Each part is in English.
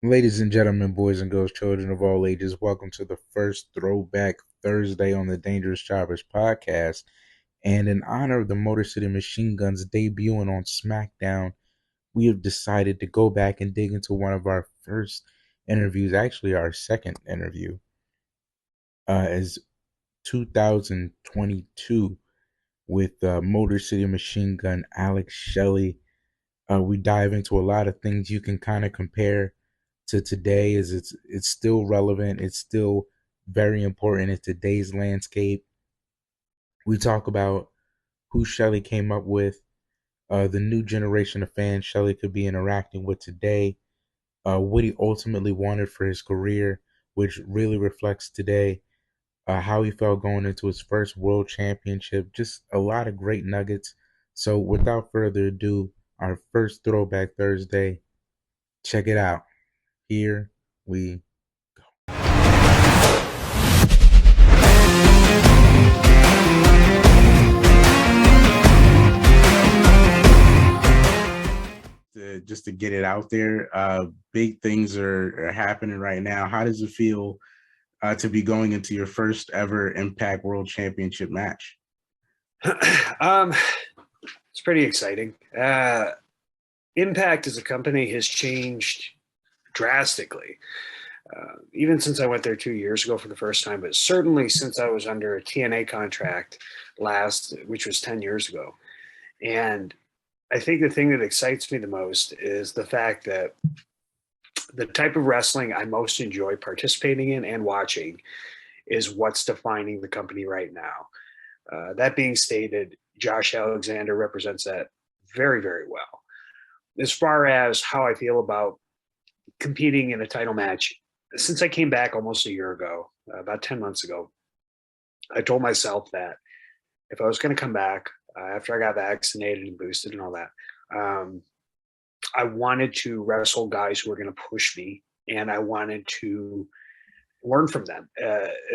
Ladies and gentlemen, boys and girls, children of all ages, welcome to the first Throwback Thursday on the Dangerous Drivers podcast. And in honor of the Motor City Machine Guns debuting on SmackDown, we have decided to go back and dig into one of our first interviews, actually our second interview, as 2022 with Motor City Machine Gun Alex Shelley. We dive into a lot of things you can kind of compare to today. Is it's still relevant, it's still very important in today's landscape. We talk about who Shelley came up with, the new generation of fans Shelley could be interacting with today, what he ultimately wanted for his career, which really reflects today, how he felt going into his first world championship. Just a lot of great nuggets. So without further ado, our first Throwback Thursday. Check it out. Here we just to get it out there. Big things are happening right now. How does it feel to be going into your first ever Impact World Championship match? um, it's pretty exciting. Impact as a company has changed drastically. Even since I went there 2 years ago for the first time, but certainly since I was under a TNA contract last, which was 10 years ago. And I think the thing that excites me the most is the fact that the type of wrestling I most enjoy participating in and watching is what's defining the company right now. That being stated, Josh Alexander represents that very, very well. As far as how I feel about competing in a title match, since I came back almost a year ago, about 10 months ago, I told myself that if I was going to come back after I got vaccinated and boosted and all that, I wanted to wrestle guys who were going to push me, and I wanted to learn from them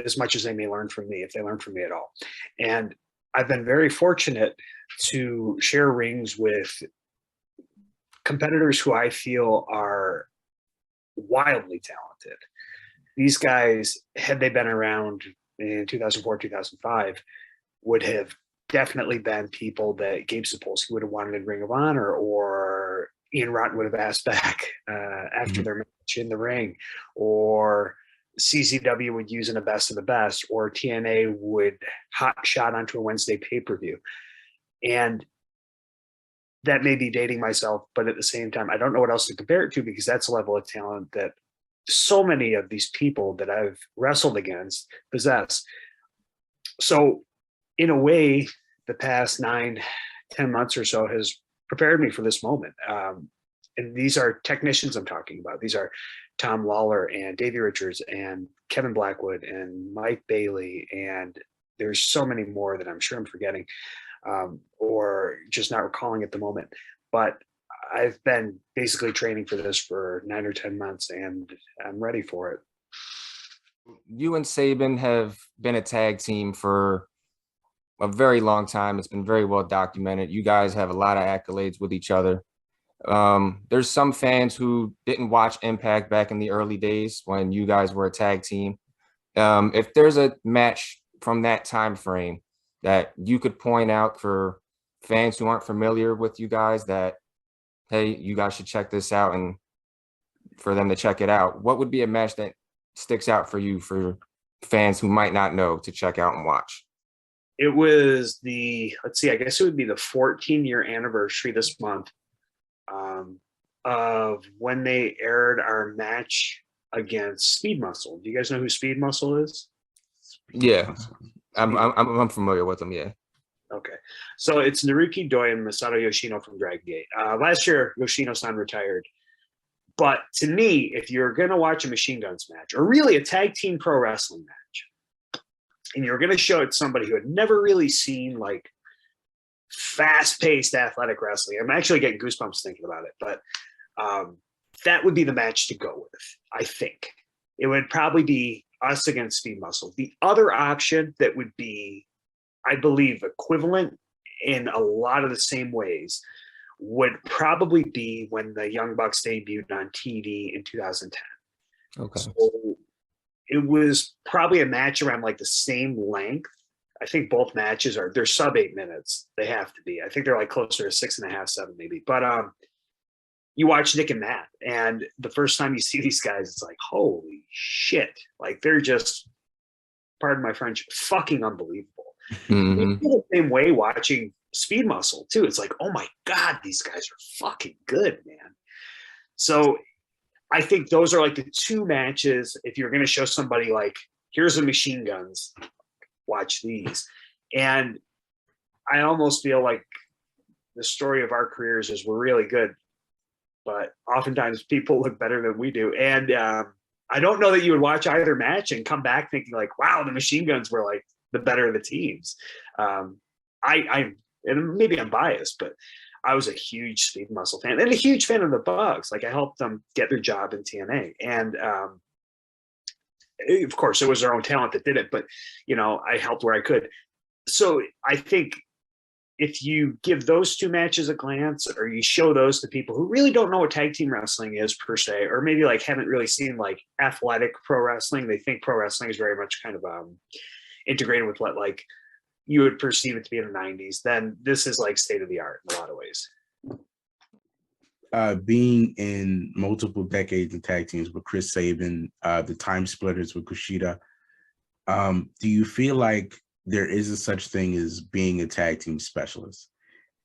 as much as they may learn from me, if they learn from me at all. And I've been very fortunate to share rings with competitors who I feel are wildly talented. These guys, had they been around in 2004, 2005, would have definitely been people that Gabe Sapolsky would have wanted in Ring of Honor, or Ian Rotten would have asked back after Mhm. their match in the ring, or CZW would use in a best of the best, or TNA would hot shot onto a Wednesday pay-per-view. And that may be dating myself, but at the same time, I don't know what else to compare it to, because that's a level of talent that so many of these people that I've wrestled against possess. So in a way, the past 9, 10 months or so has prepared me for this moment. And these are technicians I'm talking about. These are Tom Lawler and Davey Richards and Kevin Blackwood and Mike Bailey. And there's so many more that I'm sure I'm forgetting, or just not recalling at the moment. But I've been basically training for this for 9 or 10 months, and I'm ready for it. You and Saban have been a tag team for a very long time. It's been very well documented. You guys have a lot of accolades with each other. There's some fans who didn't watch Impact back in the early days when you guys were a tag team. If there's a match from that time frame that you could point out for fans who aren't familiar with you guys, that, hey, you guys should check this out, and for them to check it out, what would be a match that sticks out for you, for fans who might not know, to check out and watch? It was let's see, I guess it would be the 14-year anniversary this month, of when they aired our match against Speed Muscle. Do you guys know who Speed Muscle is? Yeah, I'm familiar with them. Yeah. Okay. So it's Naruki Doi and Masato Yoshino from Dragon Gate. Last year, Yoshino-san retired. But to me, if you're going to watch a Machine Guns match, or really a tag team pro wrestling match, and you're going to show it to somebody who had never really seen like fast-paced athletic wrestling, I'm actually getting goosebumps thinking about it, but that would be the match to go with. I think it would probably be us against Speed Muscle. The other option that would be, I believe, equivalent in a lot of the same ways would probably be when the Young Bucks debuted on TV in 2010. Okay. So it was probably a match around like the same length. I think both matches they're sub 8 minutes. They have to be. I think they're like closer to 6.5, 7 maybe. But you watch Nick and Matt, and the first time you see these guys, it's like, holy shit. Like they're just, pardon my French, fucking unbelievable. Mm-hmm. You feel the same way watching Speed Muscle too. It's like, oh my God, these guys are fucking good, man. So I think those are like the two matches. If you're going to show somebody like, here's the Machine Guns, watch these. And I almost feel like the story of our careers is we're really good, but oftentimes people look better than we do. And I don't know that you would watch either match and come back thinking like, wow, the Machine Guns were like the better of the teams. And maybe I'm biased, but I was a huge Speed Muscle fan and a huge fan of the Bugs. Like I helped them get their job in TNA. And of course it was their own talent that did it, but you know, I helped where I could. So I think if you give those two matches a glance, or you show those to people who really don't know what tag team wrestling is per se, or maybe like haven't really seen like athletic pro wrestling, they think pro wrestling is very much kind of integrated with what like you would perceive it to be in the 90s, then this is like state of the art in a lot of ways. Being in multiple decades of tag teams with Chris Sabin, the Time Splitters with Kushida, do you feel like there is a such thing as being a tag team specialist?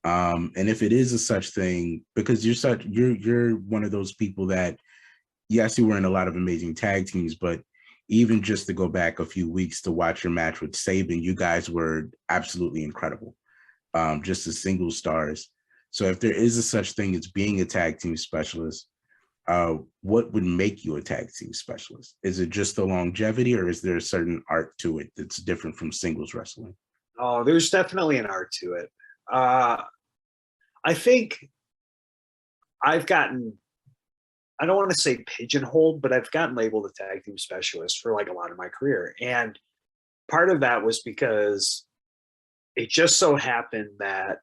And if it is a such thing, because you're one of those people that, yes, you were in a lot of amazing tag teams, but even just to go back a few weeks to watch your match with Sabin, you guys were absolutely incredible, just as single stars. So if there is a such thing as being a tag team specialist, what would make you a tag team specialist? Is it just the longevity, or is there a certain art to it that's different from singles wrestling? Oh, there's definitely an art to it. I think I've gotten, I don't want to say pigeonholed, but I've gotten labeled a tag team specialist for like a lot of my career. And part of that was because it just so happened that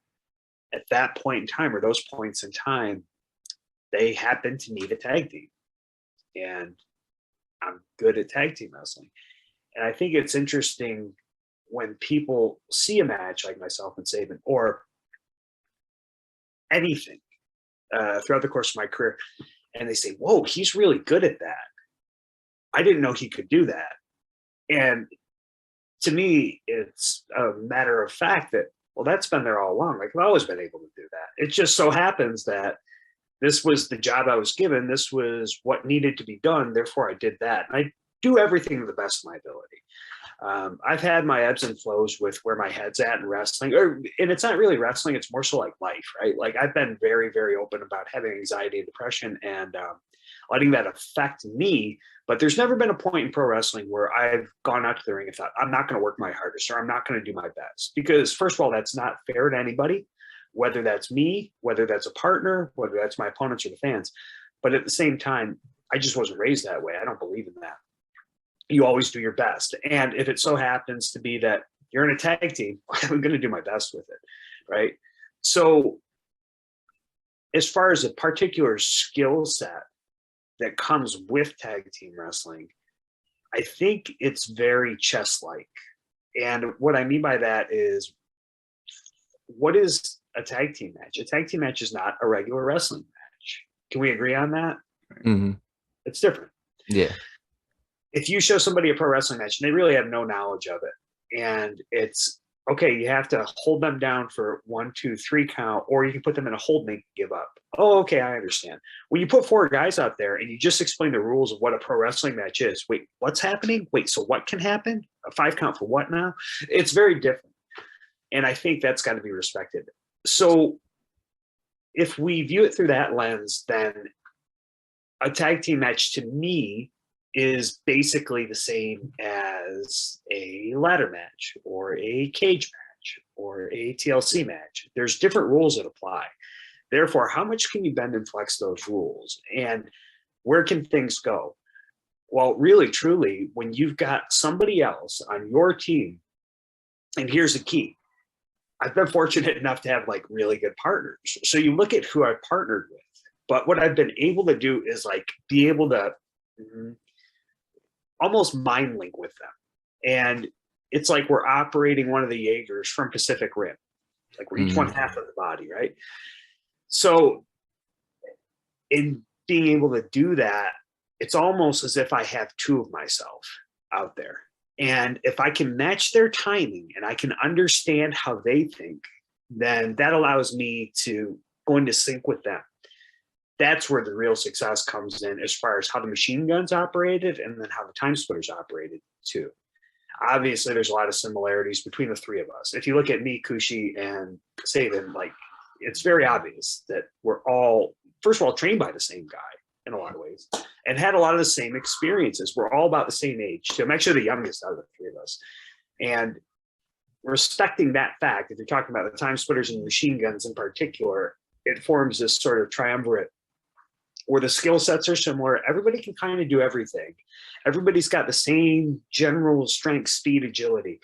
at that point in time, or those points in time, they happened to need a tag team. And I'm good at tag team wrestling. And I think it's interesting when people see a match like myself and Sabin, or anything throughout the course of my career, and they say, whoa, he's really good at that. I didn't know he could do that. And to me, it's a matter of fact that, well, that's been there all along. Like, I've always been able to do that. It just so happens that this was the job I was given. This was what needed to be done. Therefore, I did that. And I do everything to the best of my ability. I've had my ebbs and flows with where my head's at in wrestling, and it's not really wrestling. It's more so like life, right? Like I've been very, very open about having anxiety and depression and letting that affect me. But there's never been a point in pro wrestling where I've gone out to the ring and thought, I'm not going to work my hardest, or I'm not going to do my best. Because first of all, that's not fair to anybody, whether that's me, whether that's a partner, whether that's my opponents or the fans. But at the same time, I just wasn't raised that way. I don't believe in that. You always do your best. And if it so happens to be that you're in a tag team, I'm going to do my best with it, right? So as far as a particular skill set that comes with tag team wrestling, I think it's very chess-like. And what I mean by that is, what is a tag team match? A tag team match is not a regular wrestling match. Can we agree on that? Mm-hmm. It's different. Yeah. If you show somebody a pro wrestling match and they really have no knowledge of it, and it's okay, you have to hold them down for 1, 2, 3 count, or you can put them in a hold and they give up. Oh, okay, I understand. When you put 4 guys out there and you just explain the rules of what a pro wrestling match is, wait, what's happening? Wait, so what can happen? A 5 count for what now? It's very different. And I think that's got to be respected. So if we view it through that lens, then a tag team match to me is basically the same as a ladder match or a cage match or a TLC match. There's different rules that apply. Therefore, how much can you bend and flex those rules? And where can things go? Well, really, truly, when you've got somebody else on your team, and here's the key. I've been fortunate enough to have like really good partners. So you look at who I've partnered with, but what I've been able to do is like be able to almost mind link with them. And it's like we're operating one of the Jaegers from Pacific Rim. Like we're each one half of the body, right? So in being able to do that, it's almost as if I have two of myself out there. And if I can match their timing and I can understand how they think, then that allows me to go into sync with them. That's where the real success comes in as far as how the machine guns operated and then how the time splitters operated too. Obviously, there's a lot of similarities between the three of us. If you look at me, Kushi, and Saban, like it's very obvious that we're all, first of all, trained by the same guy in a lot of ways and had a lot of the same experiences. We're all about the same age. So I'm actually the youngest out of the three of us. And respecting that fact, if you're talking about the time splitters and machine guns in particular, it forms this sort of triumvirate where the skill sets are similar. Everybody can kind of do everything. Everybody's got the same general strength, speed, agility.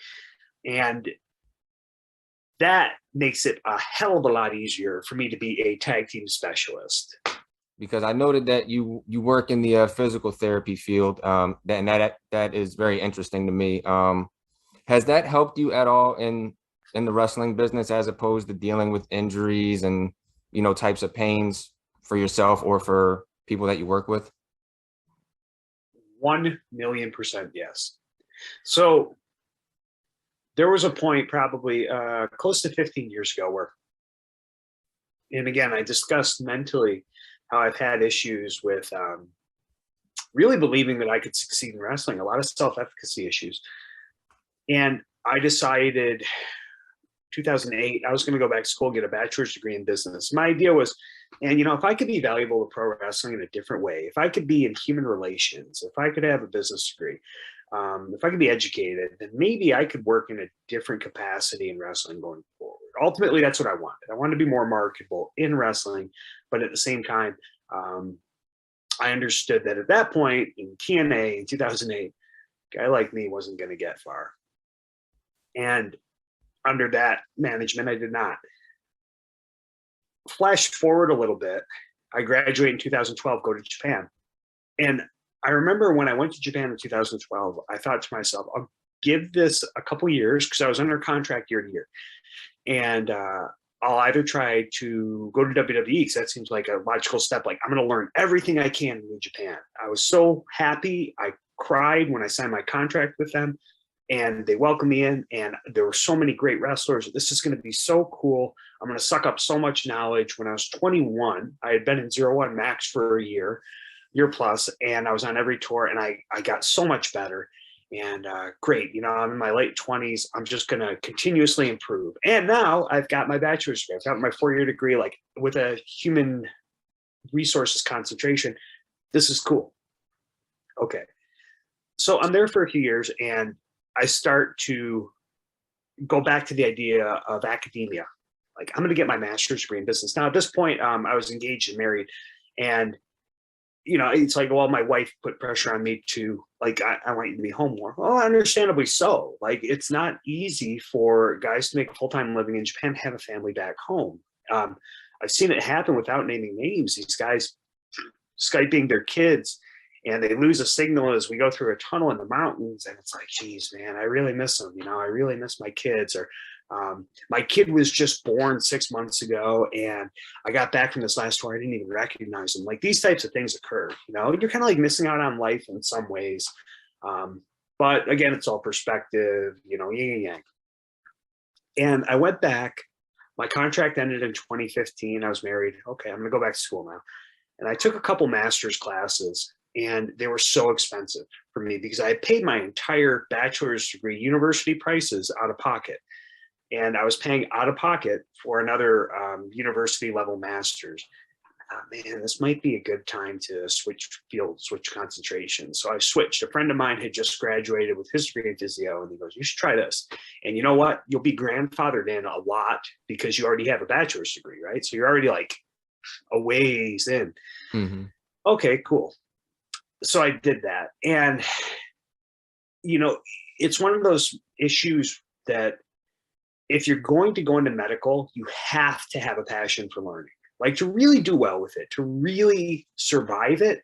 And that makes it a hell of a lot easier for me to be a tag team specialist. Because I noted that you work in the physical therapy field, that is very interesting to me. Has that helped you at all in the wrestling business as opposed to dealing with injuries and, you know, types of pains for yourself or for people that you work with? 1,000,000% yes. So there was a point probably close to 15 years ago where, and again, I discussed mentally how I've had issues with really believing that I could succeed in wrestling, a lot of self-efficacy issues. And I decided 2008, I was going to go back to school, get a bachelor's degree in business. My idea was, and you know, if I could be valuable to pro wrestling in a different way, if I could be in human relations, if I could have a business degree, if I could be educated, then maybe I could work in a different capacity in wrestling going forward. Ultimately, that's what I wanted. I wanted to be more marketable in wrestling, but at the same time, I understood that at that point in TNA in 2008, a guy like me wasn't going to get far. And under that management, I did not. Flash forward a little bit, I graduated in 2012, go to Japan. And I remember when I went to Japan in 2012, I thought to myself, I'll give this a couple years because I was under contract year to year. And I'll either try to go to WWE because that seems like a logical step. Like I'm going to learn everything I can in Japan. I was so happy. I cried when I signed my contract with them. And they welcomed me in, and there were so many great wrestlers. This is going to be so cool. I'm going to suck up so much knowledge. When I was 21, I had been in 01 Max for a year plus, and I was on every tour, and I got so much better. And great, you know, I'm in my late 20s. I'm just going to continuously improve. And now I've got my bachelor's degree. I've got my 4-year degree, like with a human resources concentration. This is cool. Okay. So I'm there for a few years, and I start to go back to the idea of academia. Like I'm going to get my master's degree in business. Now at this point, I was engaged and married, and you know, it's like, well, my wife put pressure on me to like, I want you to be home more. Well, understandably so. Like it's not easy for guys to make a full-time living in Japan, have a family back home. I've seen it happen without naming names. These guys Skyping their kids, and they lose a signal as we go through a tunnel in the mountains. And it's like, geez, man, I really miss them. You know, I really miss my kids. Or my kid was just born 6 months ago, and I got back from this last tour. I didn't even recognize them. Like these types of things occur, you know, you're kind of like missing out on life in some ways. But again, it's all perspective, you know, yin and yang. And I went back, my contract ended in 2015. I was married. Okay, I'm going to go back to school now. And I took a couple master's classes, and they were so expensive for me because I had paid my entire bachelor's degree university prices out of pocket. And I was paying out of pocket for another university level master's. I thought, man, this might be a good time to switch fields, switch concentration. So I switched. A friend of mine had just graduated with his degree in physio, and he goes, you should try this. And you know what? You'll be grandfathered in a lot because you already have a bachelor's degree, right? So you're already like a ways in. Mm-hmm. Okay, cool. So I did that. And, you know, it's one of those issues that if you're going to go into medical, you have to have a passion for learning. Like, to really do well with it, to really survive it,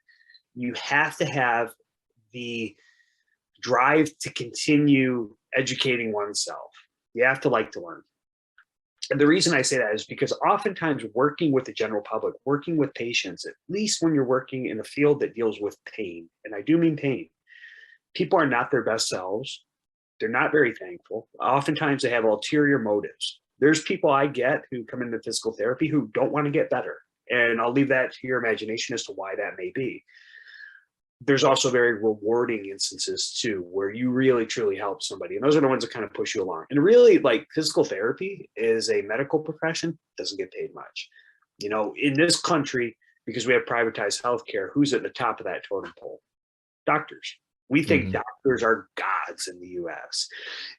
you have to have the drive to continue educating oneself. You have to like to learn. And the reason I say that is because oftentimes working with the general public, working with patients, at least when you're working in a field that deals with pain, and I do mean pain, people are not their best selves. They're not very thankful. Oftentimes they have ulterior motives. There's people I get who come into physical therapy who don't want to get better. And I'll leave that to your imagination as to why that may be. There's also very rewarding instances too, where you really truly help somebody. And those are the ones that kind of push you along. And really, like, physical therapy is a medical profession, doesn't get paid much. You know, in this country, because we have privatized healthcare, who's at the top of that totem pole? Doctors. We think doctors are gods in the US.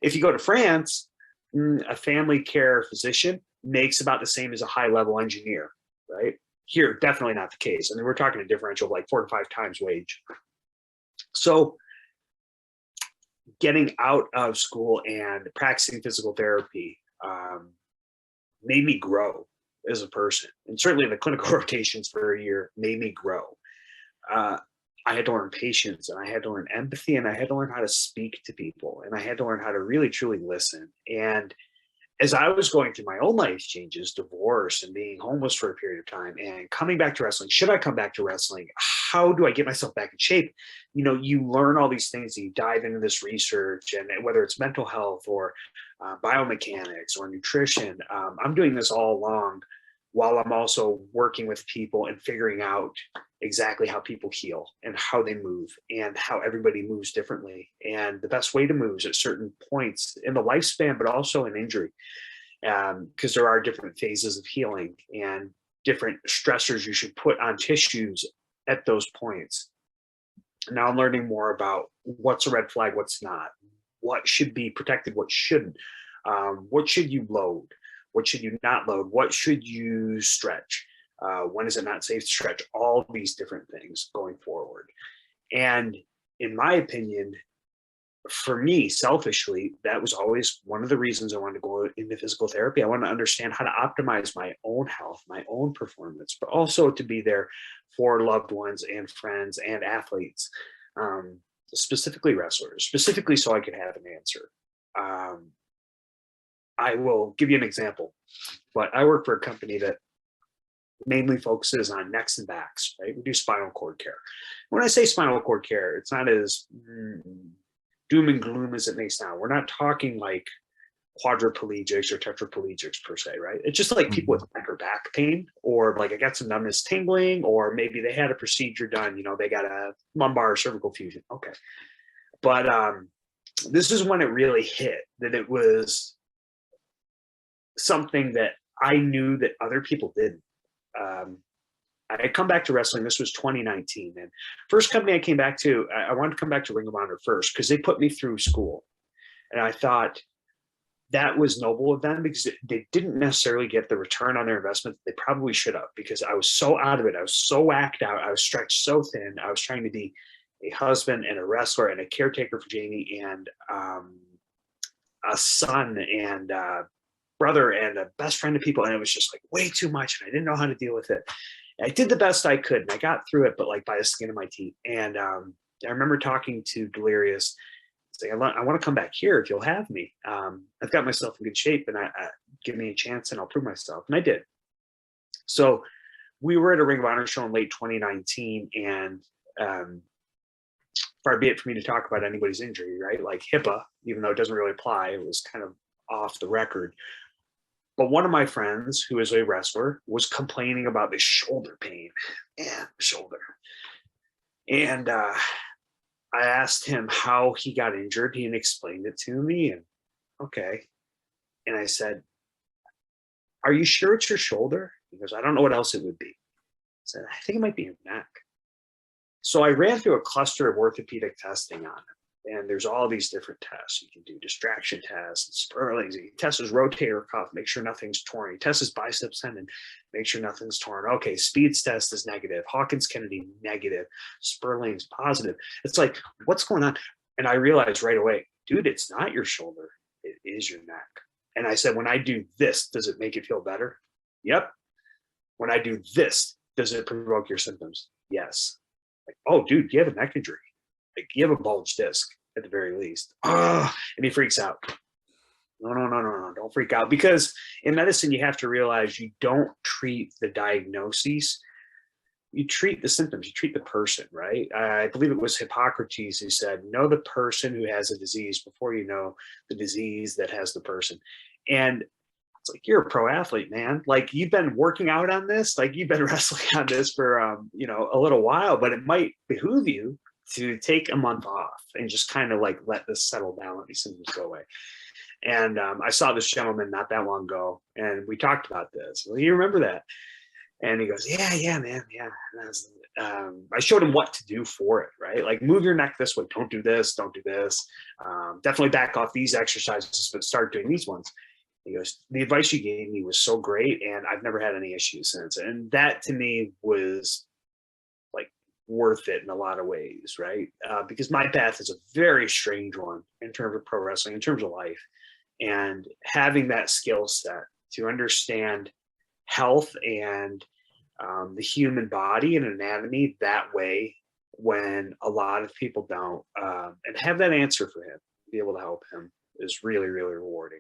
If you go to France, a family care physician makes about the same as a high level engineer, right? Here, definitely not the case. I mean, we're talking a differential of like 4 to 5 times wage. So getting out of school and practicing physical therapy made me grow as a person. And certainly the clinical rotations for a year made me grow. I had to learn patience, and I had to learn empathy, and I had to learn how to speak to people, and I had to learn how to really truly listen. And as I was going through my own life changes, divorce and being homeless for a period of time and coming back to wrestling, should I come back to wrestling? How do I get myself back in shape? You know, you learn all these things, and you dive into this research, and whether it's mental health or biomechanics or nutrition, I'm doing this all along while I'm also working with people and figuring out exactly how people heal and how they move and how everybody moves differently. And the best way to move is at certain points in the lifespan, but also in injury, because there are different phases of healing and different stressors you should put on tissues at those points. Now I'm learning more about what's a red flag, what's not, what should be protected, what shouldn't, what should you load, what should you not load, what should you stretch, when is it not safe to stretch, all these different things going forward. And in my opinion, for me, selfishly, that was always one of the reasons I wanted to go into physical therapy. I want to understand how to optimize my own health, my own performance, but also to be there for loved ones and friends and athletes, specifically wrestlers, specifically so I could have an answer. I will give you an example, but I work for a company that mainly focuses on necks and backs, right? We do spinal cord care. When I say spinal cord care, it's not as doom and gloom as it may sound. We're not talking like quadriplegics or tetraplegics per se, right? It's just like people with neck or back pain, or like I got some numbness tingling, or maybe they had a procedure done, you know, they got a lumbar cervical fusion. Okay. But this is when it really hit that it was something that I knew that other people didn't. I had come back to wrestling. This was 2019. And first company I came back to, I wanted to come back to Ring of Honor first because they put me through school. And I thought that was noble of them because they didn't necessarily get the return on their investment that they probably should have, because I was so out of it. I was so whacked out. I was stretched so thin. I was trying to be a husband and a wrestler and a caretaker for Jamie and a son and brother and a best friend of people. And it was just like way too much. And I didn't know how to deal with it. I did the best I could and I got through it, but like by the skin of my teeth. And I remember talking to Delirious, saying, I want to come back here if you'll have me. I've got myself in good shape and give me a chance and I'll prove myself. And I did. So we were at a Ring of Honor show in late 2019. And far be it for me to talk about anybody's injury, right? Like HIPAA, even though it doesn't really apply, it was kind of off the record. But one of my friends, who is a wrestler, was complaining about this shoulder pain. Man, shoulder. And I asked him how he got injured. He explained it to me. And okay. And I said, are you sure it's your shoulder? He goes, I don't know what else it would be. I said, I think it might be your neck. So I ran through a cluster of orthopedic testing on him. And there's all these different tests. You can do distraction tests, Sperling's. You test his rotator cuff, make sure nothing's torn. You test his biceps tendon, make sure nothing's torn. Okay, Speed's test is negative. Hawkins-Kennedy, negative. Sperling's positive. It's like, what's going on? And I realized right away, dude, it's not your shoulder. It is your neck. And I said, when I do this, does it make it feel better? Yep. When I do this, does it provoke your symptoms? Yes. Like, oh, dude, you have a neck injury. Like, you have a bulged disc at the very least. Oh, and he freaks out. No, don't freak out. Because in medicine, you have to realize you don't treat the diagnoses, you treat the symptoms, you treat the person, right? I believe it was Hippocrates who said, know the person who has a disease before you know the disease that has the person. And it's like, you're a pro athlete, man. Like, you've been working out on this, like you've been wrestling on this for, a little while, but it might behoove you to take a month off and just kind of like let this settle down, let these symptoms go away. And I saw this gentleman not that long ago, and we talked about this. Well, you remember that? And he goes, yeah, man, yeah. I showed him what to do for it, right? Like, move your neck this way. Don't do this. Don't do this. Definitely back off these exercises, but start doing these ones. He goes, the advice you gave me was so great, and I've never had any issues since. And that to me was like worth it in a lot of ways, right? Because my path is a very strange one in terms of pro wrestling, in terms of life. And having that skill set to understand health and the human body and anatomy that way, when a lot of people don't, and have that answer for him, be able to help him, is really, really rewarding.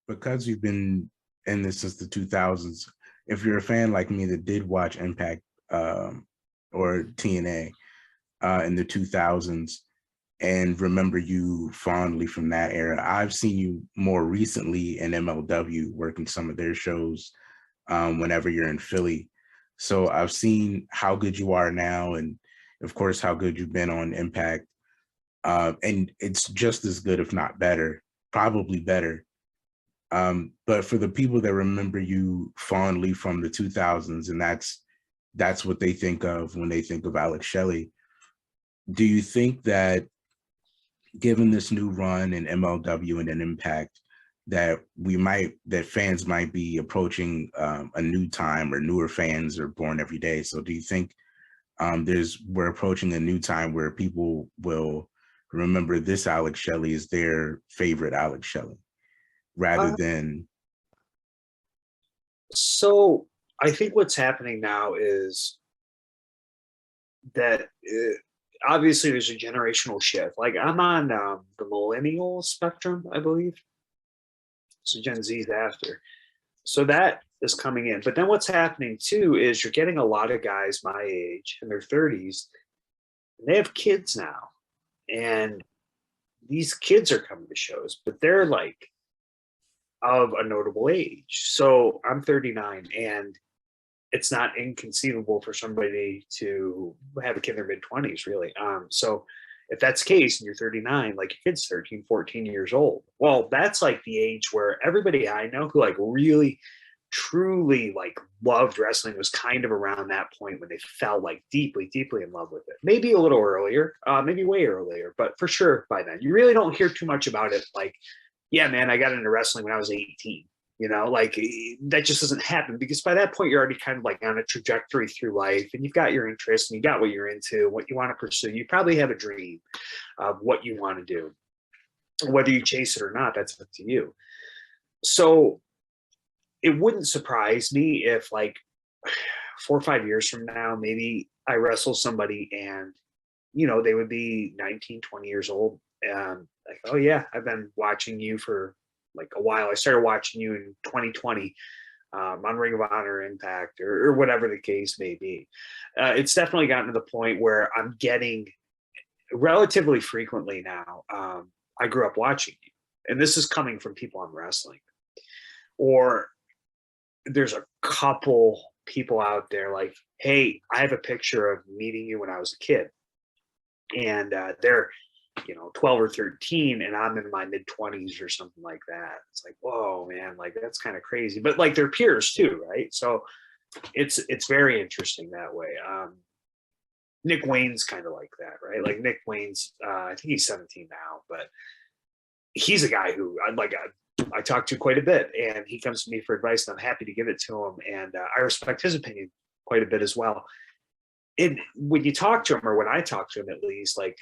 Because you've been in this since the 2000s, if you're a fan like me that did watch Impact or TNA in the 2000s and remember you fondly from that era, I've seen you more recently in MLW working some of their shows whenever you're in Philly. So I've seen how good you are now, and of course how good you've been on Impact. And it's just as good, if not better, probably better. But for the people that remember you fondly from the 2000s, and that's what they think of when they think of Alex Shelley, do you think that given this new run in MLW and an Impact, that fans might be approaching a new time, or newer fans are born every day? So do you think we're approaching a new time where people will remember this Alex Shelley as their favorite Alex Shelley, rather than? So I think what's happening now is that obviously there's a generational shift. Like, I'm on the millennial spectrum, I believe. So Gen Z's after. So that is coming in. But then what's happening too is you're getting a lot of guys my age in their 30s, and they have kids now. And these kids are coming to shows, but they're like of a notable age. So I'm 39, and it's not inconceivable for somebody to have a kid in their mid 20s, really. So if that's the case and you're 39, like your kid's 13, 14 years old, well, that's like the age where everybody I know who like really truly like loved wrestling was kind of around that point when they fell like deeply, deeply in love with it. Maybe a little earlier, maybe way earlier, but for sure by then. You really don't hear too much about it. Like, yeah, man, I got into wrestling when I was 18. Like, that just doesn't happen, because by that point you're already kind of like on a trajectory through life, and you've got your interests, and you got what you're into, what you want to pursue. You probably have a dream of what you want to do. Whether you chase it or not, that's up to you. So it wouldn't surprise me if, like, 4 or 5 years from now, maybe I wrestle somebody and they would be 19, 20 years old, and like, oh yeah, I've been watching you for like a while. I started watching you in 2020 on Ring of Honor, Impact, or whatever the case may be. It's definitely gotten to the point where I'm getting relatively frequently now. I grew up watching you, and this is coming from people I'm wrestling. Or there's a couple people out there like, hey, I have a picture of meeting you when I was a kid, and they're 12 or 13, and I'm in my mid 20s or something like that. It's like, whoa, man, like that's kind of crazy. But like, they're peers too, right? So it's very interesting that way. Nick Wayne's kind of like that, right? Like, Nick Wayne's I think he's 17 now, but he's a guy who I talk to quite a bit, and he comes to me for advice, and I'm happy to give it to him, and I respect his opinion quite a bit as well. And when you talk to him, or when I talk to him at least, like,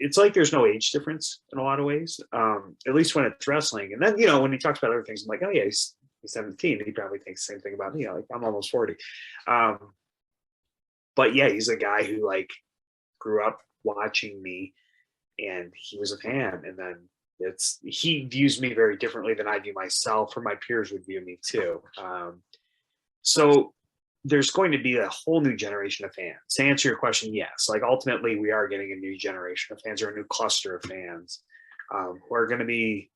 it's like there's no age difference in a lot of ways, at least when it's wrestling. And then, when he talks about other things, I'm like, oh yeah, he's 17. He probably thinks the same thing about me. Like, I'm almost 40. But yeah, he's a guy who like grew up watching me, and he was a fan. And then he views me very differently than I view myself, or my peers would view me too. So there's going to be a whole new generation of fans. To answer your question, yes. Like, ultimately, we are getting a new generation of fans, or a new cluster of fans, who are going to be,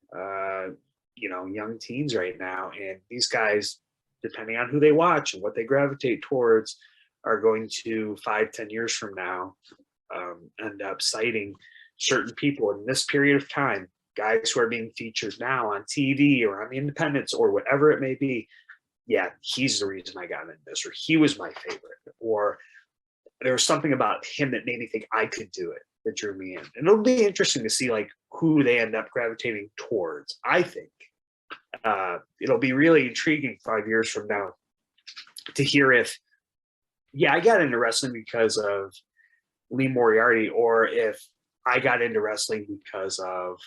young teens right now. And these guys, depending on who they watch and what they gravitate towards, are going to 5-10 years from now end up citing certain people in this period of time, guys who are being featured now on TV or on the independents or whatever it may be. Yeah, he's the reason I got into this, or he was my favorite, or there was something about him that made me think I could do it, that drew me in. And it'll be interesting to see like who they end up gravitating towards. I think it'll be really intriguing 5 years from now to hear if, yeah, I got into wrestling because of Lee Moriarty, or if I got into wrestling because of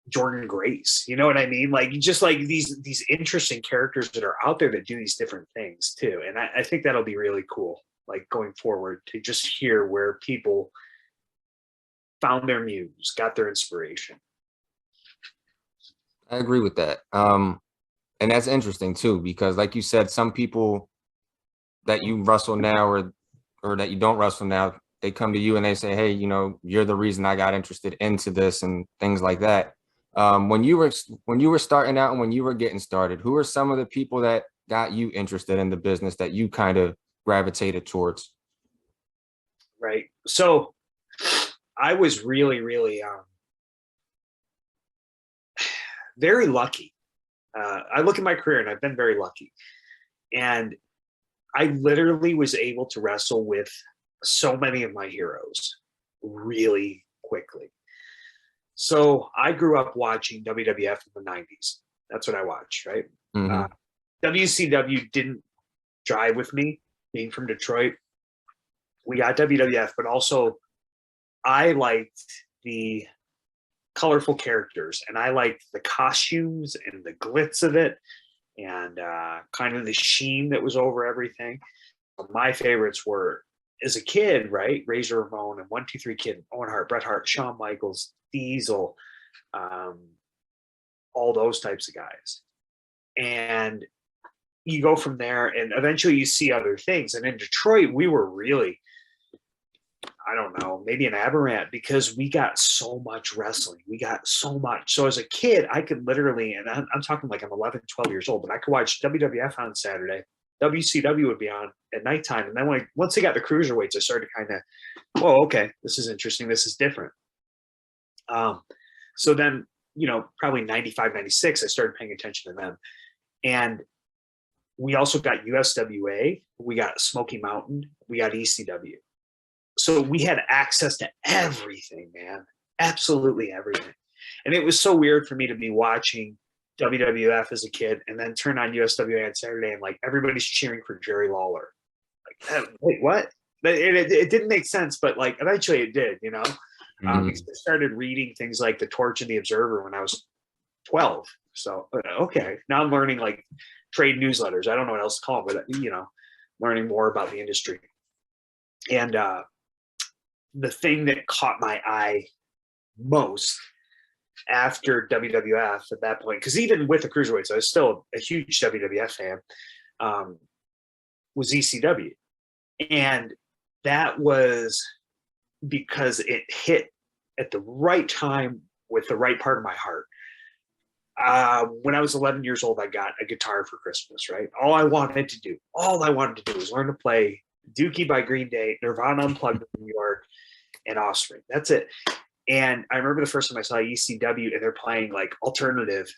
Jordan Grace. You know what I mean? Like, just like these interesting characters that are out there that do these different things too. And I think that'll be really cool, like going forward, to just hear where people found their muse, got their inspiration. I agree with that. And that's interesting too, because like you said, some people that you wrestle now or that you don't wrestle now, they come to you and they say, hey, you're the reason I got interested into this and things like that. When you were starting out and when you were getting started, who are some of the people that got you interested in the business that you kind of gravitated towards? Right. So I was really, really very lucky. I look at my career and I've been very lucky. And I literally was able to wrestle with so many of my heroes really quickly. So I grew up watching WWF in the 90s. That's what I watched, right? Mm-hmm. WCW didn't drive with me, being from Detroit. We got WWF, but also I liked the colorful characters, and I liked the costumes and the glitz of it, and kind of the sheen that was over everything. My favorites were, as a kid, right, Razor Ramon and 1-2-3 Kid, Owen Hart, Bret Hart, Shawn Michaels, Diesel, all those types of guys. And you go from there, and eventually you see other things. And in Detroit, we were really, I don't know, maybe an aberrant, because we got so much wrestling. We got so much. So as a kid, I could literally, and I'm talking like I'm 11, 12 years old, but I could watch WWF on Saturday. WCW would be on at nighttime. And then once they got the cruiserweights, I started to kind of, oh, okay, this is interesting. This is different. So then, probably 95, 96, I started paying attention to them. And we also got USWA, we got Smoky Mountain, we got ECW. So we had access to everything, man, absolutely everything. And it was so weird for me to be watching WWF as a kid and then turn on USWA on Saturday and like everybody's cheering for Jerry Lawler. Like, wait, what? It didn't make sense, but like eventually it did, because I started reading things like The Torch and The Observer when I was 12. So, okay, now I'm learning like trade newsletters. I don't know what else to call them, but learning more about the industry. And the thing that caught my eye most after WWF at that point, because even with the cruiserweights, I was still a huge WWF fan, was ECW. And that was because it hit at the right time with the right part of my heart. When I was 11 years old, I got a guitar for Christmas, right? All I wanted to do was learn to play Dookie by Green Day, Nirvana Unplugged in New York, and Offspring. That's it. And I remember the first time I saw ECW and they're playing like alternative.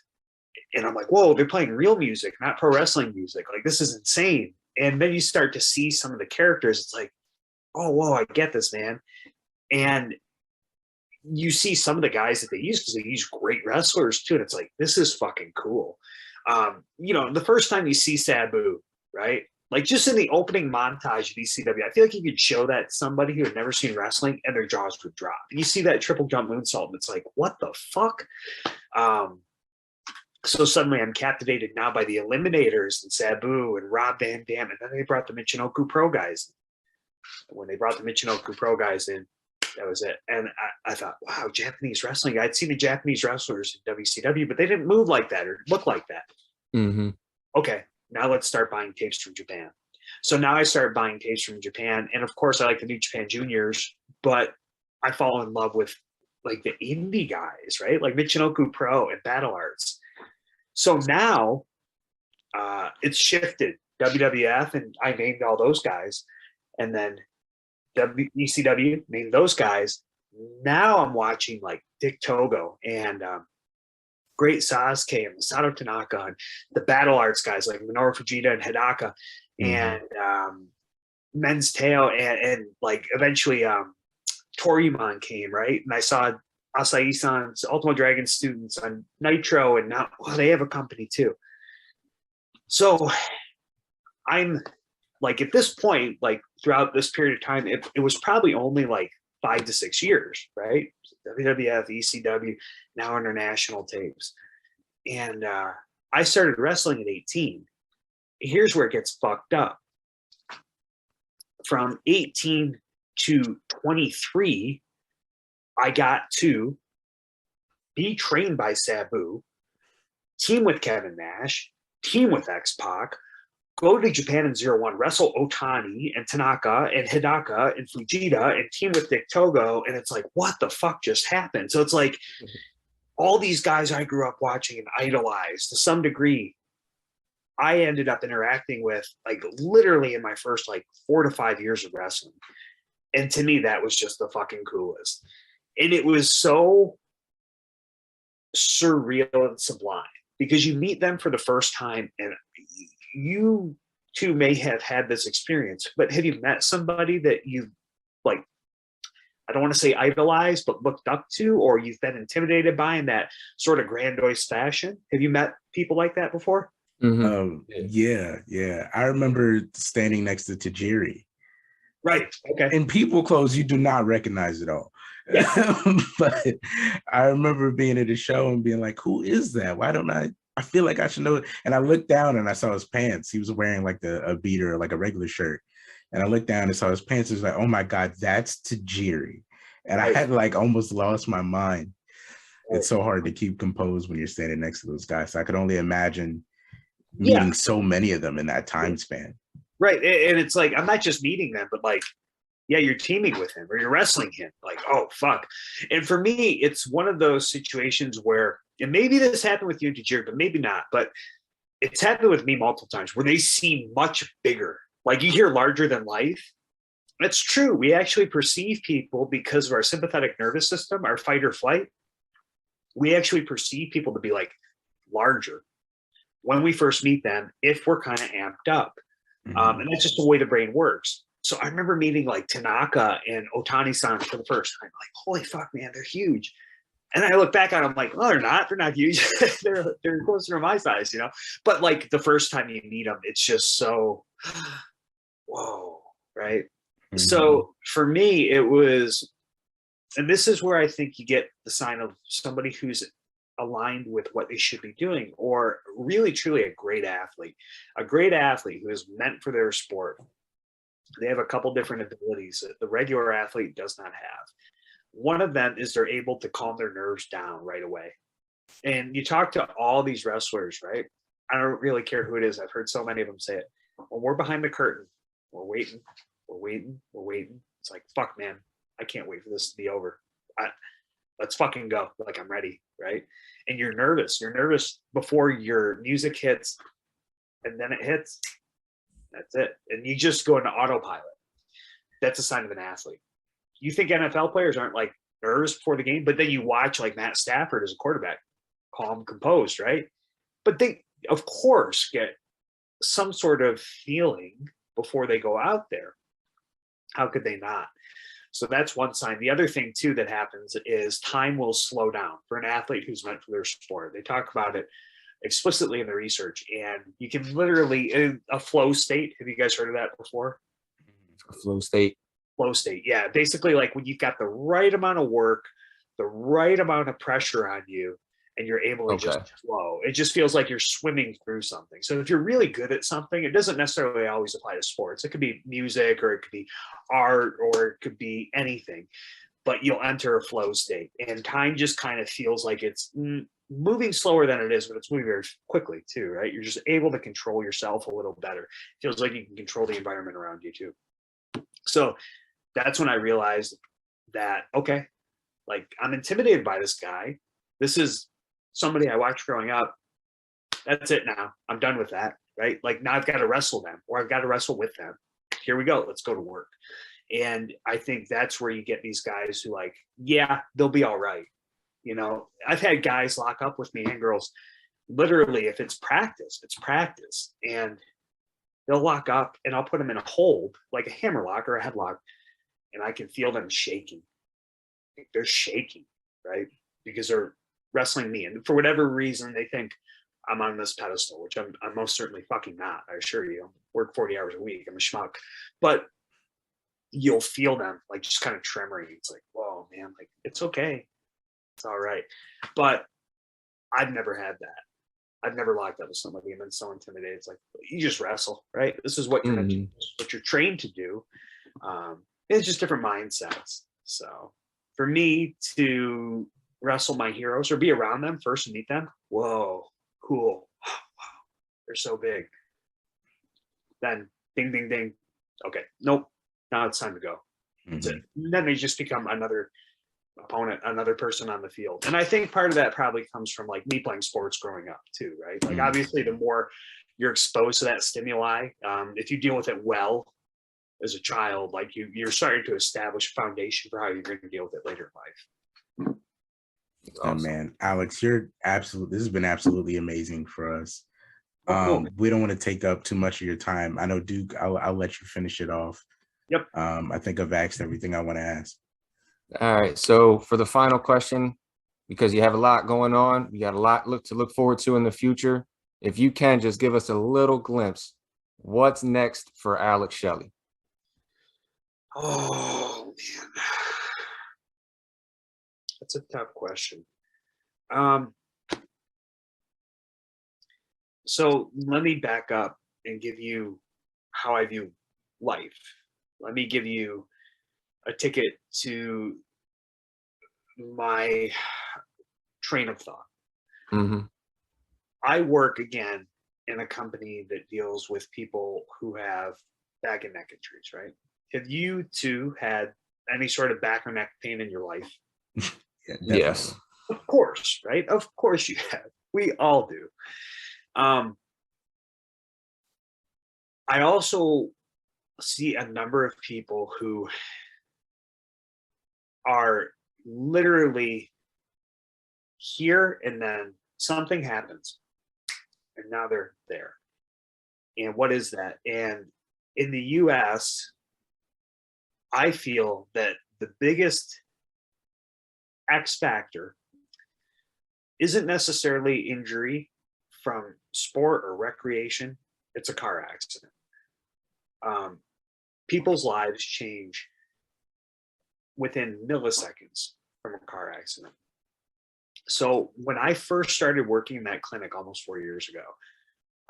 And I'm like, whoa, they're playing real music, not pro wrestling music. Like, this is insane. And then you start to see some of the characters. It's like, oh, whoa, I get this, man. And you see some of the guys that they use, because they use great wrestlers too. And it's like, this is fucking cool. The first time you see Sabu, right? Like just in the opening montage of ECW, I feel like you could show that to somebody who had never seen wrestling and their jaws would drop. And you see that triple jump moonsault, and it's like, what the fuck? So suddenly I'm captivated now by the Eliminators and Sabu and Rob Van Dam. And then they brought the Michinoku Pro guys. When they brought the Michinoku Pro guys in, that was it. And I thought, wow, Japanese wrestling. I'd seen the Japanese wrestlers in WCW, but they didn't move like that or look like that. Mm-hmm. Okay, now let's start buying tapes from Japan. So now I started buying tapes from Japan. And of course, I like the New Japan Juniors, but I fall in love with like the indie guys, right? Like Michinoku Pro and Battle Arts. So now it's shifted. WWF, and I named all those guys. And then ECW named those guys. Now I'm watching like Dick Togo and Great Sasuke and Masato Tanaka and the Battle Arts guys like Minoru Fujita and Hidaka and Men's Tale and like eventually Toryumon came, right? And I saw Asai-san's Ultimo Dragon students on Nitro, and now they have a company too. So I'm like at this point, like throughout this period of time, it was probably only like 5 to 6 years, right? WWF, ECW, now international tapes. And I started wrestling at 18. Here's where it gets fucked up. From 18 to 23, I got to be trained by Sabu, team with Kevin Nash, team with X-Pac, go to Japan in 01, wrestle Otani and Tanaka and Hidaka and Fujita and team with Dick Togo. And it's like, what the fuck just happened? So it's like all these guys I grew up watching and idolized to some degree, I ended up interacting with like literally in my first like 4 to 5 years of wrestling. And to me, that was just the fucking coolest. And it was so surreal and sublime because you meet them for the first time and you too may have had this experience, but have you met somebody that you like, I don't want to say idolized, but looked up to, or you've been intimidated by in that sort of grandiose fashion? Have you met people like that before? Yeah. I remember standing next to Tajiri. Right. Okay. In people clothes, you do not recognize it all. Yeah. But I remember being at a show and being like, who is that? Why don't I feel like I should know it. And I looked down and I saw his pants. He was wearing like a beater, like a regular shirt. And I looked down and saw his pants. It was like, oh my God, that's Tajiri. And I had like almost lost my mind. It's so hard to keep composed when you're standing next to those guys. So I could only imagine meeting so many of them in that time span. Right. And it's like, I'm not just meeting them, but like, yeah, you're teaming with him or you're wrestling him. Like, oh, fuck. And for me, it's one of those situations where, and maybe this happened with you and Tajiri, but maybe not. But it's happened with me multiple times where they seem much bigger. Like you hear larger than life. That's true. We actually perceive people because of our sympathetic nervous system, our fight or flight. We actually perceive people to be like larger when we first meet them, if we're kind of amped up. And that's just the way the brain works. So I remember meeting like Tanaka and Otani-san for the first time. Like, holy fuck, man, they're huge. And I look back on them like, oh, they're not huge. they're closer to my size, you know? But like the first time you meet them, it's just so, whoa, right? So for me, it was, and this is where I think you get the sign of somebody who's aligned with what they should be doing, or really truly a great athlete who is meant for their sport. They have a couple different abilities that the regular athlete does not have. One of them is they're able to calm their nerves down right away. And you talk to all these wrestlers, right? I don't really care who it is. I've heard so many of them say it. When we're behind the curtain, we're waiting. It's like, fuck, man, I can't wait for this to be over. Let's fucking go. Like, I'm ready, right? And you're nervous. You're nervous before your music hits, and then it hits. That's it. And you just go into autopilot. That's a sign of an athlete. You think NFL players aren't like nervous before the game, but then you watch like Matt Stafford as a quarterback, calm, composed, right? But they, of course, get some sort of feeling before they go out there. How could they not? So that's one sign. The other thing too that happens is time will slow down for an athlete who's meant for their sport. They talk about it explicitly in the research. And you can literally, in a flow state, have you guys heard of that before? Flow state. Flow state, yeah. Basically, like when you've got the right amount of work, the right amount of pressure on you, and you're able to Okay. just flow. It just feels like you're swimming through something. So if you're really good at something, it doesn't necessarily always apply to sports. It could be music, or it could be art, or it could be anything. But you'll enter a flow state, and time just kind of feels like it's moving slower than it is, but it's moving very quickly too, right? You're just able to control yourself a little better. It feels like you can control the environment around you too. So that's when I realized that, okay, like I'm intimidated by this guy. This is somebody I watched growing up. That's it now. I'm done with that, right? Like now I've got to wrestle them, or I've got to wrestle with them. Here we go. Let's go to work. And I think that's where you get these guys who like, yeah, they'll be all right. You know, I've had guys lock up with me and girls. Literally, if it's practice, it's practice. And they'll lock up and I'll put them in a hold, like a hammer lock or a headlock, and I can feel them shaking. They're shaking, right? Because they're wrestling me. And for whatever reason, they think I'm on this pedestal, which I'm most certainly fucking not. I assure you, I work 40 hours a week. I'm a schmuck. But you'll feel them like just kind of tremoring. It's like, whoa, man, like it's okay. It's all right. But I've never had that. I've never locked up with somebody and been so intimidated. It's like, you just wrestle, right? This is what you're meant to do, what you're trained to do. It's just different mindsets. So for me to wrestle my heroes or be around them first and meet them, whoa, cool. Wow, they're so big. Then ding, ding, ding. Okay, nope. Now it's time to go. That's it. And then they just become another opponent, another person on the field. And I think part of that probably comes from like me playing sports growing up too, right? Like obviously the more you're exposed to that stimuli, if you deal with it well as a child, like you're starting to establish a foundation for how you're going to deal with it later in life. Awesome. Oh, man, Alex, you're absolutely, this has been absolutely amazing for us. Cool. We don't want to take up too much of your time. I know, Duke, I'll let you finish it off. Yep. I think I've asked everything I want to ask. All right. So for the final question, because you have a lot going on, you got a lot to look forward to in the future. If you can just give us a little glimpse, what's next for Alex Shelley? Oh man, that's a tough question. So let me back up and give you how I view life. Let me give you a ticket to my train of thought. I work again in a company that deals with people who have back and neck injuries, right? Have you too had any sort of back or neck pain in your life? Yes. Of course, right? Of course you have. We all do. I also see a number of people who are literally here and then something happens and now they're there. And what is that? And in the US, I feel that the biggest X factor isn't necessarily injury from sport or recreation. It's a car accident. People's lives change within milliseconds from a car accident. So when I first started working in that clinic almost 4 years ago,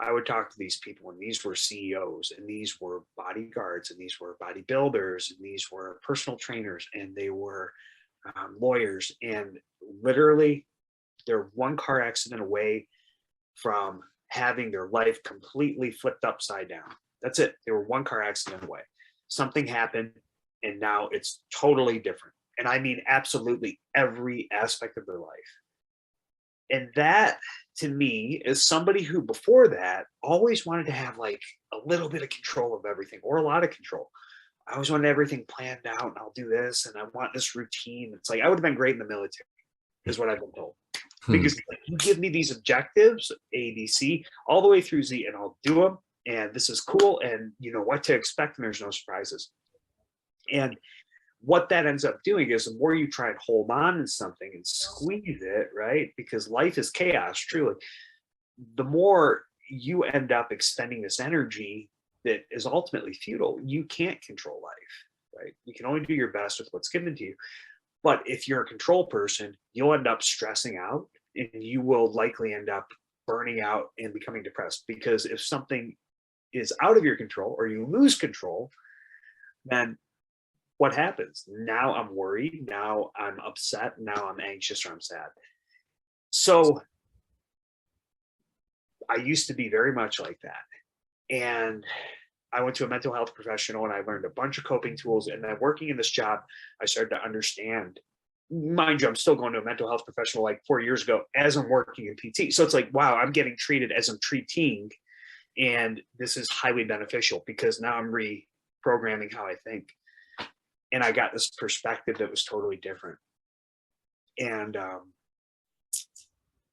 I would talk to these people, and these were CEOs, and these were bodyguards, and these were bodybuilders, and these were personal trainers, and they were lawyers. And literally, they're one car accident away from having their life completely flipped upside down. That's it. They were one car accident away. Something happened, and now it's totally different. And I mean, absolutely every aspect of their life. And that, to me, is somebody who before that always wanted to have like a little bit of control of everything, or a lot of control. I always wanted everything planned out, and I'll do this, and I want this routine. It's like I would have been great in the military, is what I've been told. Because you give me these objectives, A, B, C, all the way through Z, and I'll do them. And this is cool, and you know what to expect, and there's no surprises. And what that ends up doing is the more you try and hold on to something and squeeze it, right? Because life is chaos, truly. the more you end up expending this energy that is ultimately futile. You can't control life, right? You can only do your best with what's given to you. But if you're a control person, you'll end up stressing out, and you will likely end up burning out and becoming depressed, because if something is out of your control or you lose control, then what happens? Now I'm worried. Now I'm upset. Now I'm anxious, or I'm sad. So I used to be very much like that. And I went to a mental health professional and I learned a bunch of coping tools. And then working in this job, I started to understand. Mind you, I'm still going to a mental health professional like 4 years ago as I'm working in PT. So it's like, wow, I'm getting treated as I'm treating. And this is highly beneficial because now I'm reprogramming how I think. And I got this perspective that was totally different. And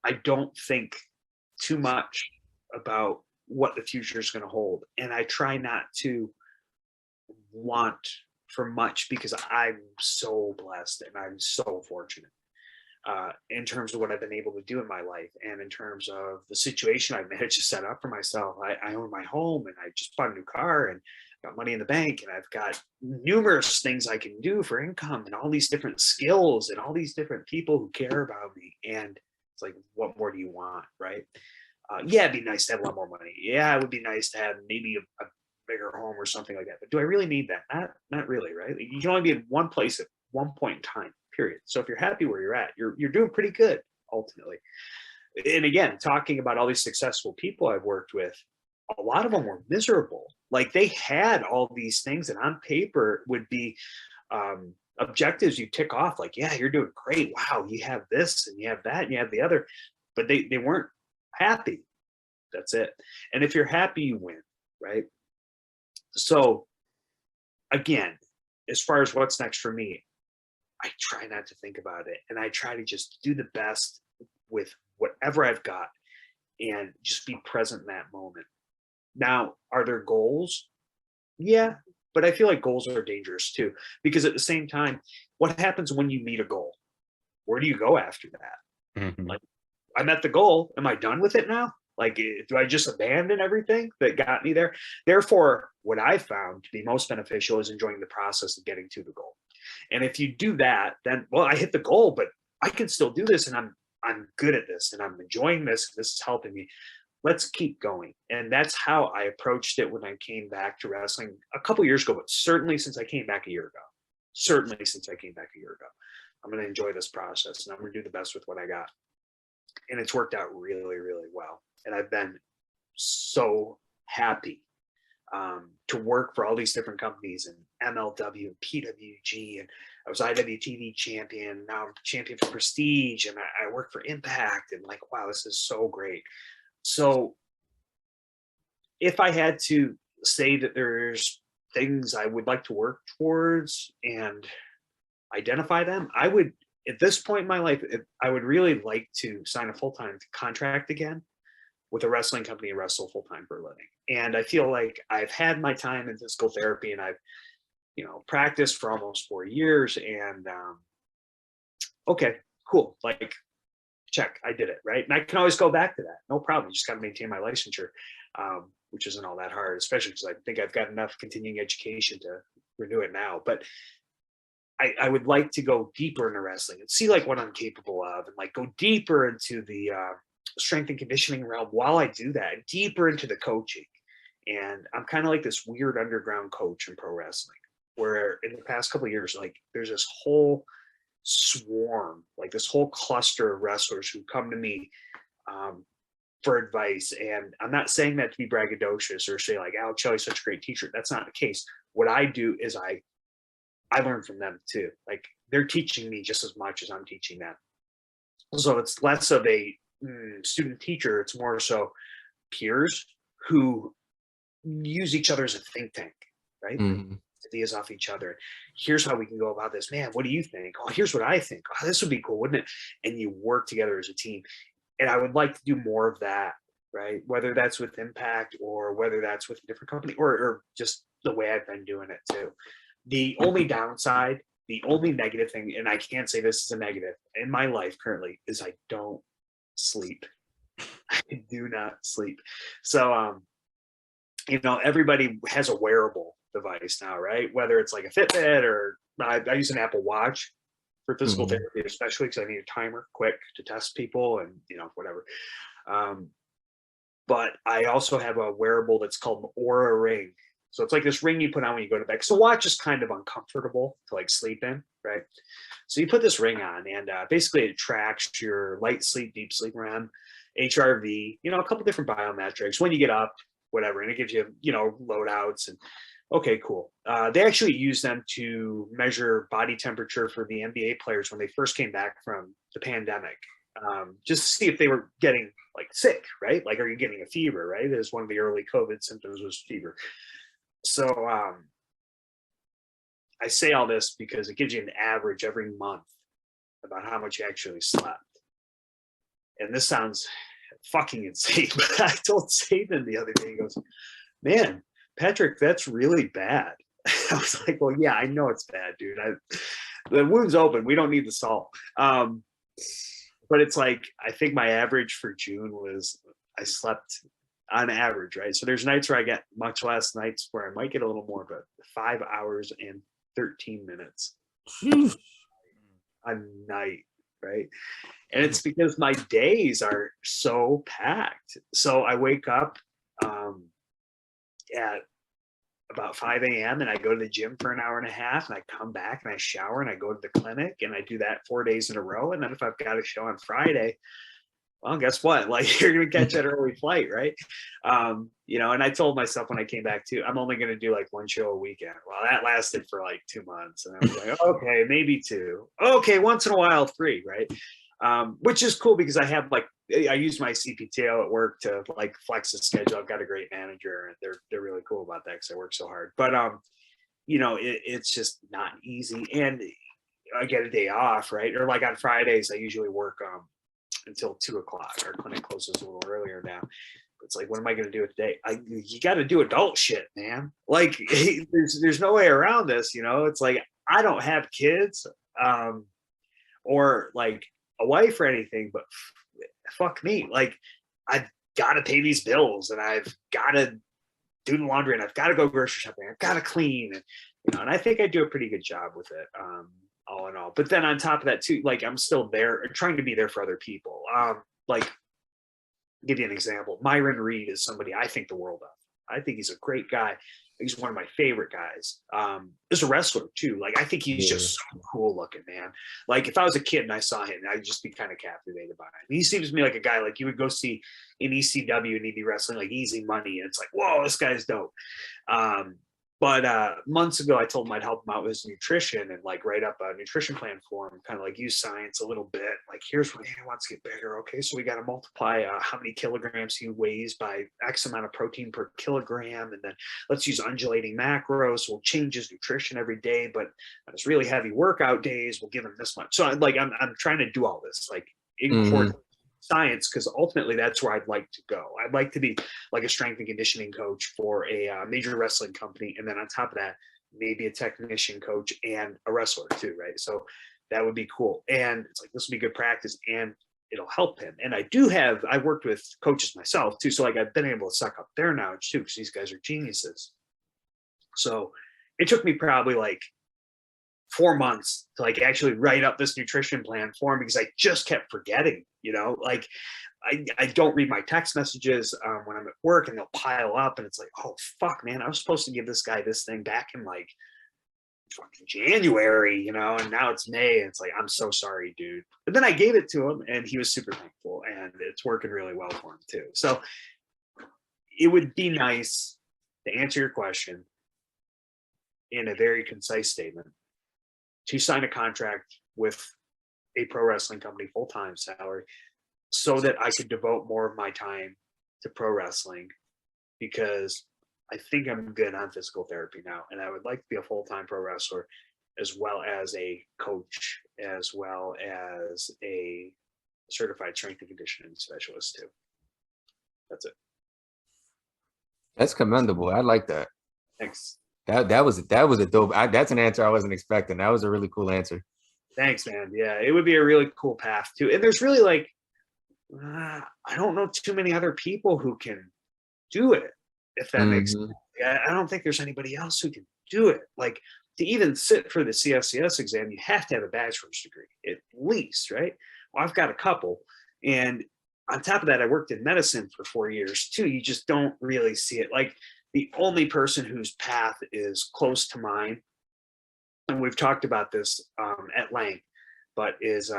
I don't think too much about what the future is going to hold. And I try not to want for much, because I'm so blessed and I'm so fortunate in terms of what I've been able to do in my life, and in terms of the situation I've managed to set up for myself. I own my home, and I just bought a new car, and got money in the bank, and I've got numerous things I can do for income, and all these different skills, and all these different people who care about me. And it's like, what more do you want, right? Yeah, it'd be nice to have a lot more money. Yeah, it would be nice to have maybe a bigger home or something like that. But do I really need that? Not really, right? Like, you can only be in one place at one point in time, period. So if you're happy where you're at, you're doing pretty good ultimately. And again, talking about all these successful people I've worked with, a lot of them were miserable. Like, they had all these things that on paper would be objectives you tick off, like, yeah, you're doing great. Wow, you have this and you have that and you have the other. But they weren't happy. That's it. And if you're happy, you win, right? So again, as far as what's next for me, I try not to think about it, and I try to just do the best with whatever I've got and just be present in that moment. Now, are there goals? Yeah, but I feel like goals are dangerous too, because at the same time, what happens when you meet a goal? Where do you go after that? Mhm. Like, I met the goal. Am I done with it now? Like, do I just abandon everything that got me there? Therefore, what I found to be most beneficial is enjoying the process of getting to the goal. And if you do that, then, well, I hit the goal, but I can still do this, and I'm good at this, and I'm enjoying this. This is helping me. Let's keep going. And that's how I approached it when I came back to wrestling a couple years ago, but certainly since I came back a year ago. Certainly since I came back a year ago. I'm going to enjoy this process, and I'm going to do the best with what I got. And it's worked out really, really well. And I've been so happy to work for all these different companies, and MLW and PWG, and I was IWTV champion. Now I'm champion for Prestige, and I work for Impact, and like, wow, this is so great. So if I had to say that there's things I would like to work towards and identify them, I would, at this point in my life, I would really like to sign a full-time contract again with a wrestling company and wrestle full-time for a living. And I feel like I've had my time in physical therapy, and I've, practiced for almost 4 years, and okay, cool. Like, check, I did it, right? And I can always go back to that. No problem. Just got to maintain my licensure, which isn't all that hard, especially because I think I've got enough continuing education to renew it now. But I would like to go deeper into wrestling and see like what I'm capable of, and like go deeper into the strength and conditioning realm while I do that, deeper into the coaching. And I'm kind of like this weird underground coach in pro wrestling, where in the past couple of years, like, there's this whole swarm, like this whole cluster of wrestlers who come to me for advice. And I'm not saying that to be braggadocious or say like, Alex Shelley's such a great teacher. That's not the case. What I do is I learn from them too. Like, they're teaching me just as much as I'm teaching them. So it's less of a student teacher. It's more so peers who use each other as a think tank, right? Mm-hmm. Ideas off each other. Here's how we can go about this. Man, what do you think? Oh, here's what I think. Oh, this would be cool, wouldn't it? And you work together as a team. And I would like to do more of that, right? Whether that's with Impact or whether that's with a different company, or just the way I've been doing it too. The only downside, the only negative thing, and I can't say this is a negative in my life currently, is I don't sleep. I do not sleep. So, everybody has a wearable device now, right? Whether it's like a Fitbit or I use an Apple Watch for physical Mhm. therapy, especially because I need a timer quick to test people and, whatever. Um, but I also have a wearable that's called an Aura Ring. So it's like this ring you put on when you go to bed. So watch is kind of uncomfortable to like sleep in, right? So you put this ring on, and basically it tracks your light sleep, deep sleep REM, HRV, a couple different biometrics when you get up, whatever, and it gives you, loadouts and okay, cool. They actually use them to measure body temperature for the NBA players when they first came back from the pandemic, just to see if they were getting like sick, right? Like, are you getting a fever, right? As one of the early COVID symptoms was fever. So I say all this because it gives you an average every month about how much you actually slept. And this sounds fucking insane, but I told Saban the other day, he goes, man, Patrick, that's really bad. I was like, well, yeah, I know it's bad, dude. The wound's open. We don't need the salt. But it's like, I think my average for June was I slept on average, right? So there's nights where I get much less, nights where I might get a little more, but 5 hours and 13 minutes a night, right? And it's because my days are so packed. So I wake up at about 5 a.m. and I go to the gym for an hour and a half, and I come back and I shower and I go to the clinic, and I do that 4 days in a row. And then if I've got a show on Friday, well, guess what? Like, you're going to catch that early flight, right? And I told myself when I came back too, I'm only going to do like one show a weekend. Well, that lasted for like 2 months. And I was like, okay, maybe two. Okay, once in a while, three, right? Which is cool because I have like, I use my CPTO at work to like flex the schedule. I've got a great manager, and they're really cool about that because I work so hard. But it's just not easy. And I get a day off, right? Or like on Fridays, I usually work until 2 o'clock. Our clinic closes a little earlier now. It's like, what am I going to do today? You got to do adult shit, man. Like, there's no way around this. It's like, I don't have kids, or like a wife or anything, but fuck me. Like, I've got to pay these bills, and I've got to do the laundry, and I've got to go grocery shopping. I've got to clean, and I think I do a pretty good job with it. All in all. But then on top of that too, like, I'm still there trying to be there for other people. Like, give you an example. Myron Reed is somebody I think the world of. I think he's a great guy. He's one of my favorite guys. He's a wrestler too. Like, I think he's just so cool looking, man. Like, if I was a kid and I saw him, I'd just be kind of captivated by him. He seems to me like a guy like you would go see in ECW, and he'd be wrestling like Easy Money, and it's like, whoa, this guy's dope. But months ago, I told him I'd help him out with his nutrition and like write up a nutrition plan for him, kind of like use science a little bit. Like, here's what he wants to get bigger. Okay, so we got to multiply how many kilograms he weighs by X amount of protein per kilogram, and then let's use undulating macros. We'll change his nutrition every day, but on his really heavy workout days, we'll give him this much. So I'm trying to do all this like in science, because ultimately that's where I'd like to go. I'd like to be like a strength and conditioning coach for a major wrestling company, and then on top of that, maybe a technician coach and a wrestler too, right? So that would be cool. And it's like, this will be good practice, and it'll help him. And I worked with coaches myself too, so like I've been able to suck up their knowledge too, because these guys are geniuses. So it took me probably like 4 months to like actually write up this nutrition plan for him, because I just kept forgetting, like I don't read my text messages when I'm at work, and they'll pile up, and it's like, oh fuck, man, I was supposed to give this guy this thing back in like fucking January, and now it's May, and it's like, I'm so sorry, dude. But then I gave it to him, and he was super thankful, and it's working really well for him too. So it would be nice, to answer your question in a very concise statement, to sign a contract with a pro wrestling company, full-time salary, so that I could devote more of my time to pro wrestling, because I think I'm good on physical therapy now, and I would like to be a full-time pro wrestler, as well as a coach, as well as a certified strength and conditioning specialist too. That's it. That's commendable. I like that. Thanks. That was a dope. That's an answer I wasn't expecting. That was a really cool answer. Thanks, man. Yeah, it would be a really cool path too. And there's really like, I don't know too many other people who can do it, if that makes sense. I don't think there's anybody else who can do it. Like, to even sit for the CSCS exam, you have to have a bachelor's degree at least, right? Well, I've got a couple, and on top of that, I worked in medicine for 4 years too. You just don't really see it. Like, the only person whose path is close to mine, and we've talked about this at length, but is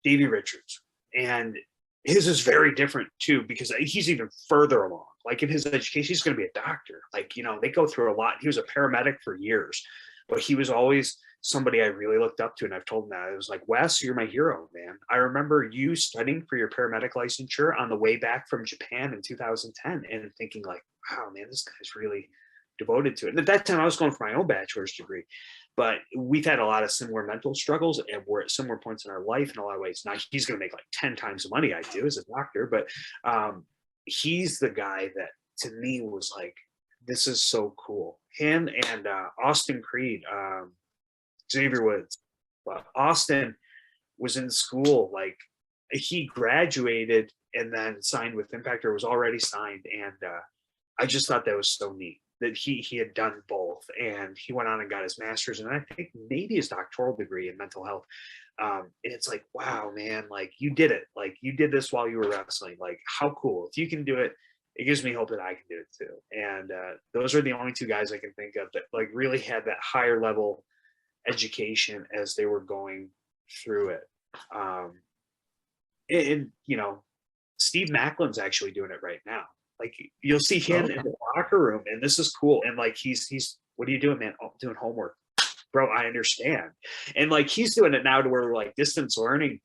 Davey Richards. And his is very different too, because he's even further along. Like, in his education, he's going to be a doctor. Like, they go through a lot. He was a paramedic for years, but he was always somebody I really looked up to. And I've told him that. I was like, Wes, you're my hero, man. I remember you studying for your paramedic licensure on the way back from Japan in 2010 and thinking like, wow, man, this guy's really devoted to it. And at that time I was going for my own bachelor's degree, but we've had a lot of similar mental struggles, and we're at similar points in our life in a lot of ways. Now he's going to make like 10 times the money I do as a doctor, but he's the guy that to me was like, this is so cool. Him and Austin Creed, Xavier Woods. Austin was in school, like he graduated and then signed with Impact, or was already signed. And I just thought that was so neat that he had done both, and he went on and got his master's, and I think maybe his doctoral degree in mental health. And it's like, wow, man, like you did it. Like you did this while you were wrestling. Like, how cool. If you can do it, it gives me hope that I can do it too. And those are the only two guys I can think of that like really had that higher level education as they were going through it. And Steve Macklin's actually doing it right now. Like, you'll see him in the locker room, and this is cool. And like he's what are you doing, man? Oh, doing homework. Bro, I understand. And like he's doing it now to where like distance learning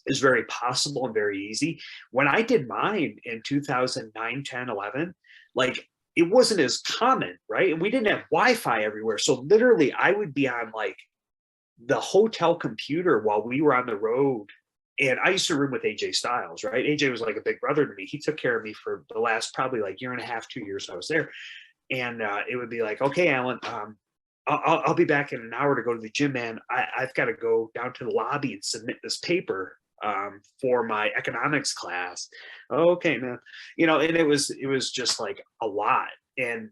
is very possible and very easy. When I did mine in 2009, 10, 11, like it wasn't as common, right? And we didn't have Wi-Fi everywhere. So literally I would be on like the hotel computer while we were on the road. And I used to room with AJ Styles, right? AJ was like a big brother to me. He took care of me for the last probably like year and a half, 2 years I was there. And it would be like, okay, Alan, I'll be back in an hour to go to the gym, man. I've got to go down to the lobby and submit this paper for my economics class. Okay, man. And it was just like a lot. And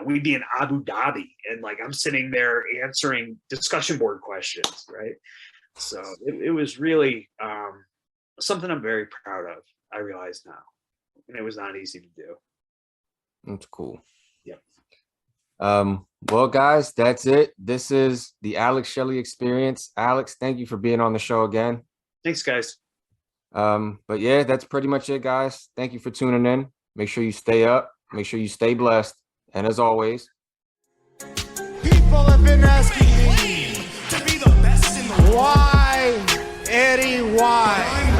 we'd be in Abu Dhabi, and like I'm sitting there answering discussion board questions, right? So it was really something I'm very proud of, I realize now. And it was not easy to do. That's cool. Yep. Well, guys, that's it. This is the Alex Shelley Experience. Alex, thank you for being on the show again. Thanks, guys. But yeah, that's pretty much it, guys. Thank you for tuning in. Make sure you stay up. Make sure you stay blessed. And as always, people have been asking me to be the best in the world. Why, Eddie, why?